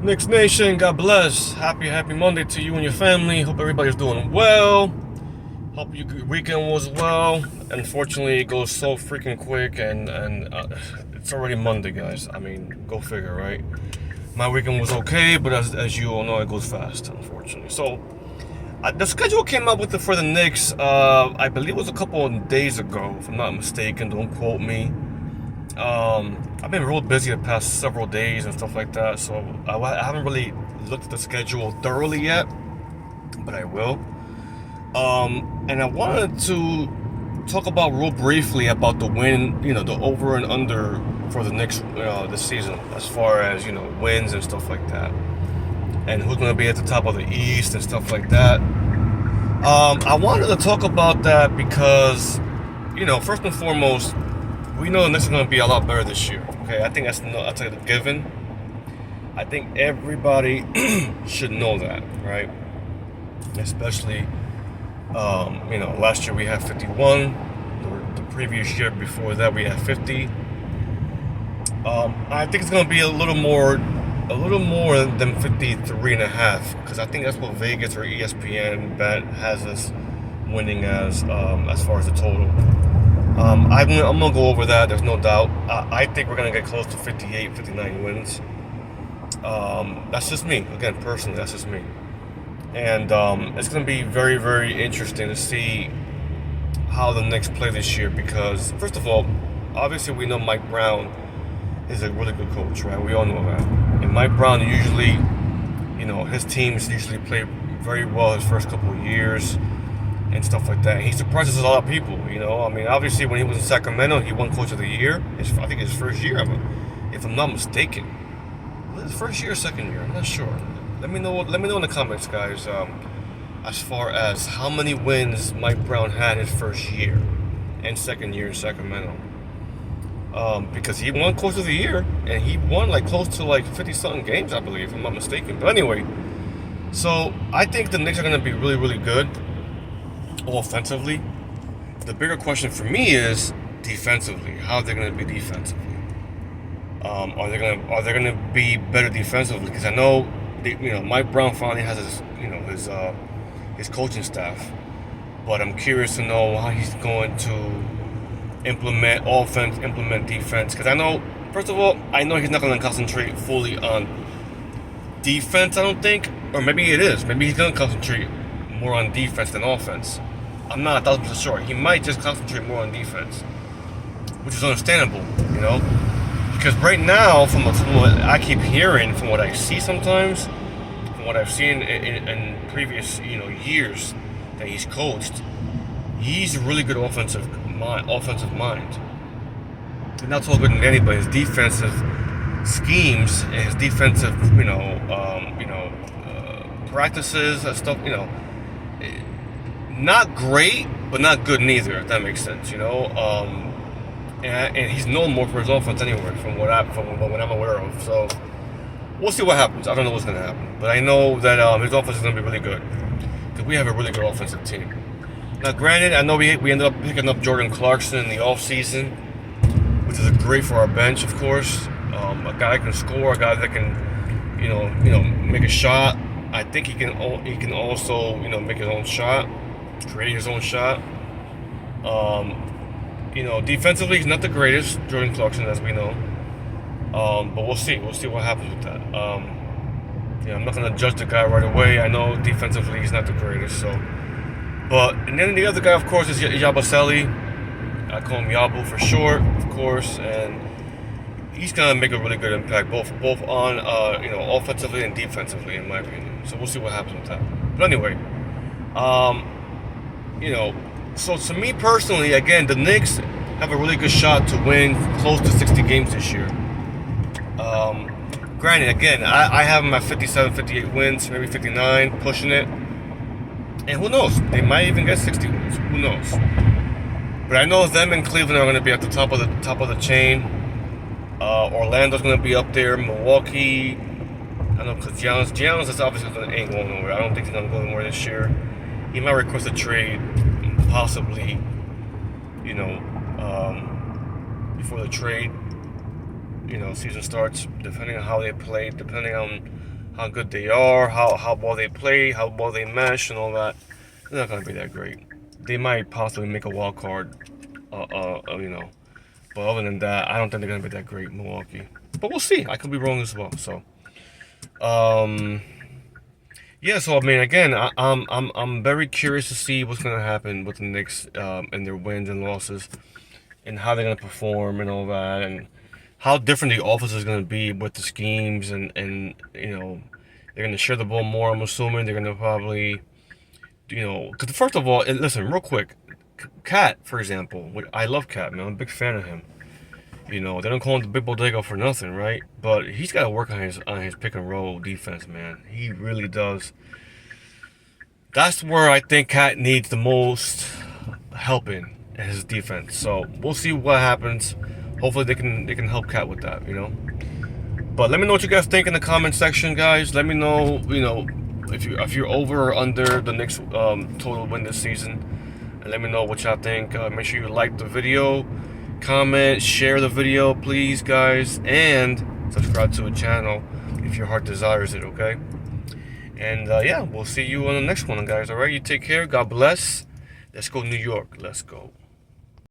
Knicks Nation, God bless. Happy Monday to you and your family. Hope everybody's doing well. Hope your weekend was well. Unfortunately, it goes so freaking quick, and it's already Monday, guys. I mean, go figure, right? My weekend was okay, but as you all know, it goes fast, unfortunately. So, the schedule came out for the Knicks, I believe it was a couple of days ago, if I'm not mistaken. Don't quote me. I've been real busy the past several days and stuff like that, so I haven't really looked at the schedule thoroughly yet, but I will. And I wanted to talk about real briefly about the win, the over and under for the Knicks this season, as far as wins and stuff like that, and who's going to be at the top of the East and stuff like that. I wanted to talk about that because, first and foremost, we know the Knicks are going to be a lot better this year. Okay, I think that's a given. I think everybody should know that, right? Especially, last year we had 51. The previous year before that we had 50. I think it's going to be a little more than 53.5, because I think that's what Vegas or ESPN bet has us winning as far as the total. I'm going to go over that, there's no doubt. I think we're going to get close to 58, 59 wins. That's just me. Again, personally, that's just me. And it's going to be very, very interesting to see how the Knicks play this year because, first of all, obviously we know Mike Brown is a really good coach, right? We all know that. And Mike Brown usually, his teams usually play very well his first couple of years and stuff like that. He surprises a lot of people, I mean, obviously when he was in Sacramento, he won Coach of the Year. I think his first year, if I'm not mistaken. Was it his first year or second year? I'm not sure. Let me know in the comments, guys, as far as how many wins Mike Brown had his first year and second year in Sacramento. Because he won Coach of the Year, and he won close to 50-something games, I believe, if I'm not mistaken. But anyway, so I think the Knicks are going to be really, really good offensively. The bigger question for me is defensively. How are they going to be defensively? Are they going to be better defensively? Because I know Mike Brown finally has his coaching staff, but I'm curious to know how he's going to implement offense, implement defense. Because I know, first of all, he's not going to concentrate fully on defense. I don't think, or maybe it is. Maybe he's going to concentrate more on defense than offense. I'm not 1,000% sure. He might just concentrate more on defense, which is understandable, because right now, from what I keep hearing, from what I see sometimes, from what I've seen in previous years that he's coached, he's a really good offensive mind. And that's all good and dandy, but his defensive schemes and his defensive practices and stuff, not great, but not good neither, if that makes sense, and he's known more for his offense anyway, from what I'm aware of. So we'll see what happens. I don't know what's going to happen, but I know that his offense is going to be really good because we have a really good offensive team. Now, granted, I know we ended up picking up Jordan Clarkson in the offseason, which is great for our bench, of course. A guy that can score, a guy that can, make a shot. I think he can also, make his own shot, create his own shot. Defensively, he's not the greatest, Jordan Clarkson, as we know. But we'll see. We'll see what happens with that. I'm not going to judge the guy right away. I know defensively he's not the greatest. And then the other guy, of course, is Yabusele. I call him Yabu for short, of course. And he's going to make a really good impact, both on, offensively and defensively, in my opinion. So we'll see what happens with that. But anyway, so to me personally, again, the Knicks have a really good shot to win close to 60 games this year. Granted, again, I have them at 57, 58 wins, maybe 59, pushing it. And who knows? They might even get 60 wins. Who knows? But I know them and Cleveland are going to be at the top of the chain. Orlando's going to be up there. Milwaukee, I know, because Giannis is obviously ain't going nowhere. I don't think he's going to go anywhere this year. He might request a trade, possibly, before the trade, season starts, depending on how they play, depending on how good they are, how well they play, how well they mesh, and all that. They're not gonna be that great. They might possibly make a wild card, you know. But other than that, I don't think they're gonna be that great, Milwaukee. But we'll see. I could be wrong as well. So, yeah. So I mean, again, I'm very curious to see what's gonna happen with the Knicks and their wins and losses, and how they're gonna perform and all that, and how different the offense is gonna be with the schemes, and you know, they're gonna share the ball more. I'm assuming they're gonna probably, you know, because first of all, and listen, real quick, Cat, for example, I love Cat, man. I'm a big fan of him. You know, they don't call him the Big Bodega for nothing, right? But he's got to work on his pick and roll defense, man. He really does. That's where I think Cat needs the most help in his defense. So we'll see what happens. Hopefully they can help Cat with that, you know. But let me know what you guys think in the comment section, guys. Let me know, you know, if you're over or under the Knicks total win this season, and let me know what y'all think. Make sure you like the video, comment, share the video, please, guys, and subscribe to the channel if your heart desires it. Okay. And yeah, we'll see you on the next one, guys. All right, you take care. God bless. Let's go, New York. Let's go.